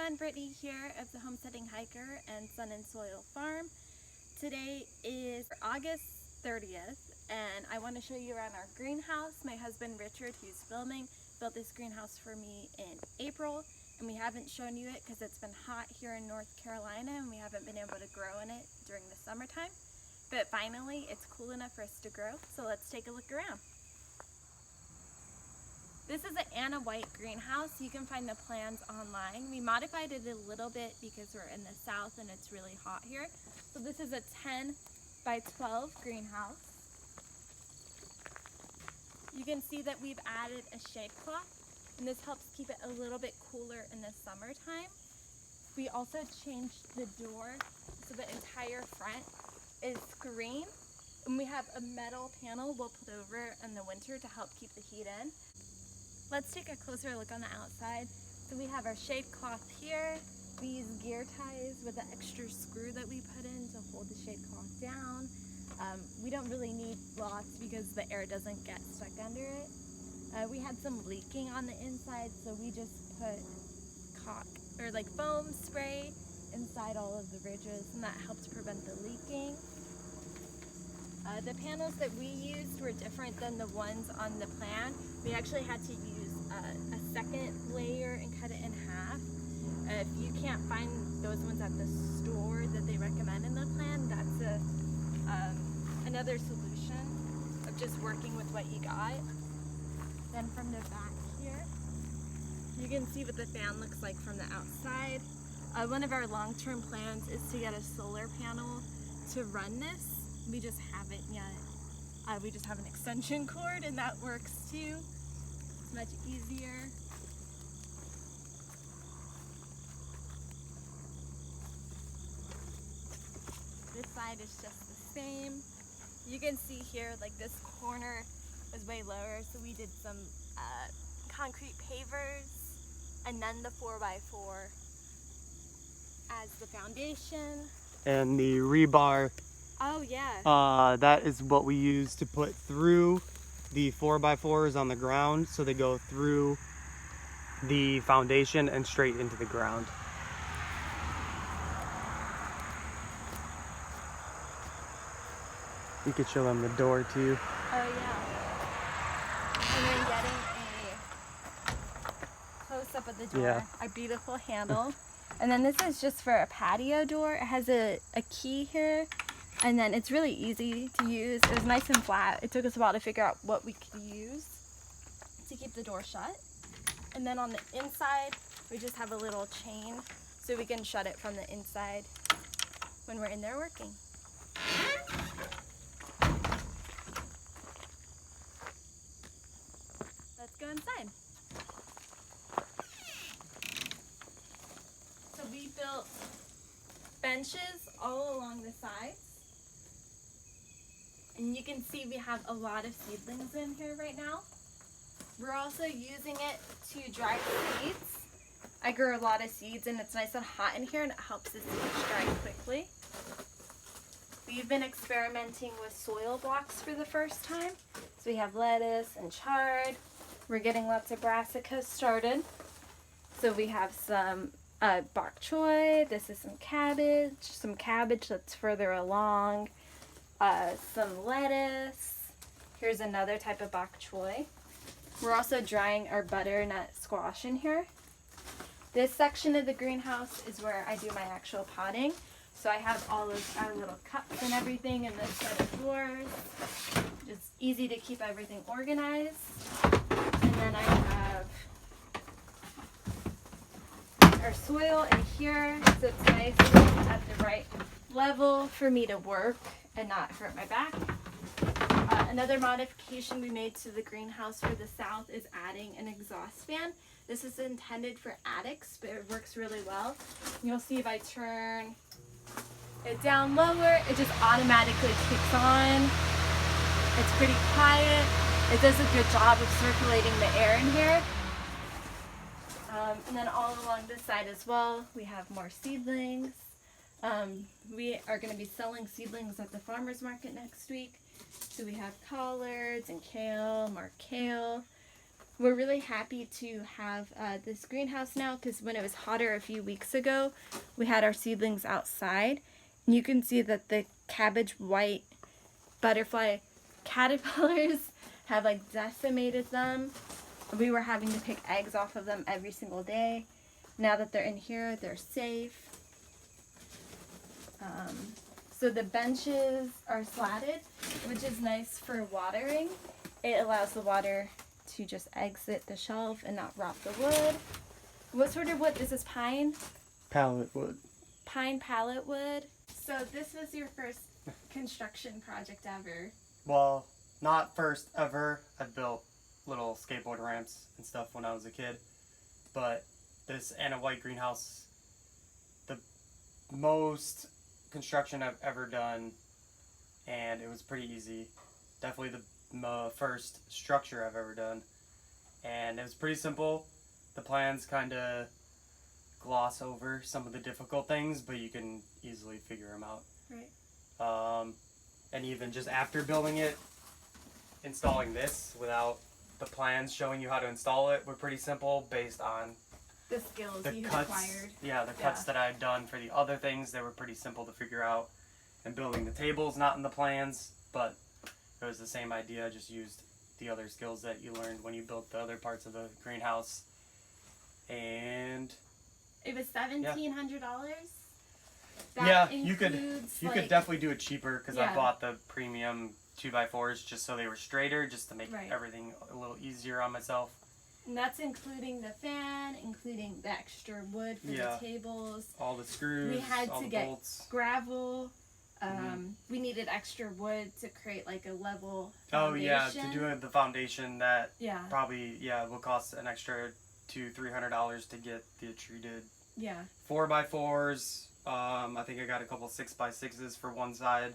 everyone, Brittany here of the Homesteading Hiker and Sun and Soil Farm. Today is August 30th and I want to show you around our greenhouse. My husband Richard, who's filming, built this greenhouse for me in April, and we haven't shown you it because it's been hot here in North Carolina and we haven't been able to grow in it during the summertime. But finally it's cool enough for us to grow, so let's take a look around. This is an Anna White greenhouse. You can find the plans online. We modified it a little bit because we're in the south and it's really hot here. So this is a 10 by 12 greenhouse. You can see that we've added a shade cloth, and this helps keep it a little bit cooler in the summertime. We also changed the door so the entire front is green, and we have a metal panel we'll put over in the winter to help keep the heat in. Let's take a closer look on the outside. So we have our shade cloth here. We use gear ties with an extra screw that we put in to hold the shade cloth down. We don't really need lots because the air doesn't get stuck under it. We had some leaking on the inside, so we just put foam spray inside all of the ridges, and that helps prevent the leaking. The panels that we used were different than the ones on the plan. We actually had to use a second layer and cut it in half. If you can't find those ones at the store that they recommend in the plan, that's another solution of just working with what you got. Then from the back here, you can see what the fan looks like from the outside. One of our long-term plans is to get a solar panel to run this. We just haven't yet. We just have an extension cord and that works too. It's much easier. This side is just the same. You can see here, like this corner was way lower, so we did some concrete pavers and then the 4x4 as the foundation. And the rebar. Oh yeah. That is what we use to put through the 4x4s on the ground, so they go through the foundation and straight into the ground. You could show them the door too. Oh yeah. And then getting a close-up of the door. Yeah. Our beautiful handle. And then this is just for a patio door. It has a key here. And then it's really easy to use. It was nice and flat. It took us a while to figure out what we could use to keep the door shut. And then on the inside, we just have a little chain so we can shut it from the inside when we're in there working. Let's go inside. So we built benches all along the sides. And you can see we have a lot of seedlings in here right now. We're also using it to dry seeds. I grew a lot of seeds and it's nice and hot in here and it helps the seeds dry quickly. We've been experimenting with soil blocks for the first time. So we have lettuce and chard. We're getting lots of brassicas started. So we have some bok choy. This is some cabbage that's further along. Some lettuce. Here's another type of bok choy. We're also drying our butternut squash in here. This section of the greenhouse is where I do my actual potting. So I have all of our little cups and everything in this set of drawers. It's easy to keep everything organized. And then I have our soil in here, so it's nice at the right level for me to work and not hurt my back. Another modification we made to the greenhouse for the south is adding an exhaust fan. This is intended for attics, but it works really well. You'll see if I turn it down lower, it just automatically kicks on. It's pretty quiet. It does a good job of circulating the air in here. And then all along this side as well, we have more seedlings. We are going to be selling seedlings at the farmer's market next week. So we have collards and kale, more kale. we're really happy to have this greenhouse now because when it was hotter a few weeks ago, we had our seedlings outside. And you can see that the cabbage white butterfly caterpillars have like decimated them. We were having to pick eggs off of them every single day. Now that they're in here, they're safe. So the benches are slatted, which is nice for watering. It allows the water to just exit the shelf and not rot the wood. What sort of wood? This is pine? Pallet wood. Pine pallet wood. So this was your first construction project ever. Well, not first ever. I built little skateboard ramps and stuff when I was a kid. But this Anna White greenhouse, the most construction I've ever done, and it was pretty easy. Definitely the first structure I've ever done, and it was pretty simple. The plans kind of gloss over some of the difficult things, but you can easily figure them out. Right. And even just after building it, installing this without the plans showing you how to install it were pretty simple based on The skills the you cuts. acquired. Yeah, the cuts that I'd done for the other things, they were pretty simple to figure out. And building the tables, not in the plans, but it was the same idea, just used the other skills that you learned when you built the other parts of the greenhouse. And It was $1,700. yeah, you could like, definitely do it cheaper because Yeah. I bought the premium 2x4s just so they were straighter, just to make Right. everything a little easier on myself. And that's including the fan, including the extra wood for Yeah. the tables, All the screws, We had all to the get bolts. gravel. We needed extra wood to create like a level foundation. Oh yeah, to do the foundation that Yeah, probably will cost an extra $200-300 to get the treated yeah. 4x4s. I think I got a couple 6x6s for one side,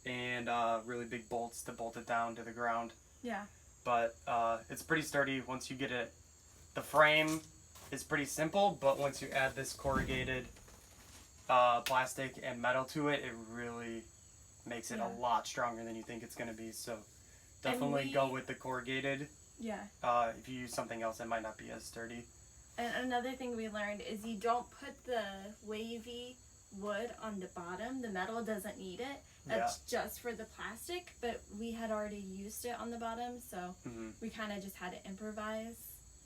and really big bolts to bolt it down to the ground. Yeah. But it's pretty sturdy once you get it. The frame is pretty simple, but once you add this corrugated plastic and metal to it, it really makes it a lot stronger than you think it's going to be. So definitely go with the corrugated. Yeah. If you use something else, it might not be as sturdy. And another thing we learned is you don't put the wavy wood on the bottom. The metal doesn't need it. That's just for the plastic, but we had already used it on the bottom, so we kind of just had to improvise.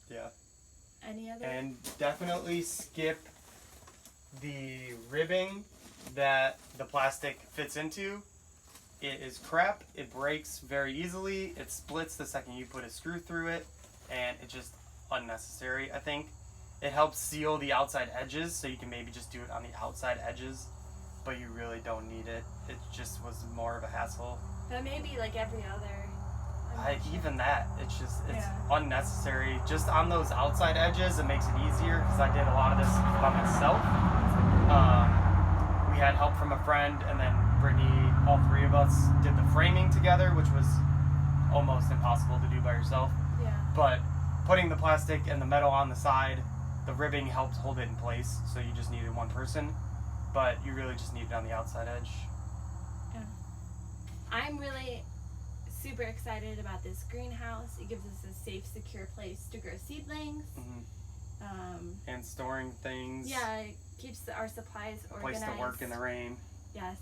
Yeah. Any other? And definitely skip the ribbing that the plastic fits into. It is crap. It breaks very easily. It splits the second you put a screw through it, and it's just unnecessary, I think. It helps seal the outside edges, so you can maybe just do it on the outside edges, but you really don't need it. It just was more of a hassle. But maybe like every other. Even that, it's unnecessary. Just on those outside edges, it makes it easier because I did a lot of this by myself. We had help from a friend, and then Brittany, all three of us did the framing together, which was almost impossible to do by yourself. Yeah. But putting the plastic and the metal on the side, the ribbing helped hold it in place, so you just needed one person. But you really just need it on the outside edge. Yeah. I'm really super excited about this greenhouse. It gives us a safe, secure place to grow seedlings. And storing things. Yeah, it keeps our supplies organized. Place to work in the rain. Yes.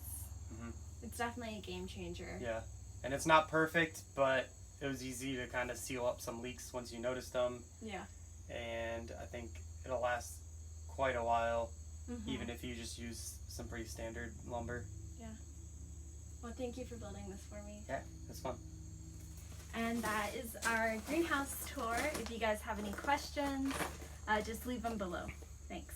It's definitely a game changer. Yeah. And it's not perfect, but it was easy to kind of seal up some leaks once you noticed them. Yeah. And I think it'll last quite a while, even if you just use some pretty standard lumber. Yeah. Well, thank you for building this for me. Yeah, it's fun. And that is our greenhouse tour. If you guys have any questions, just leave them below. Thanks.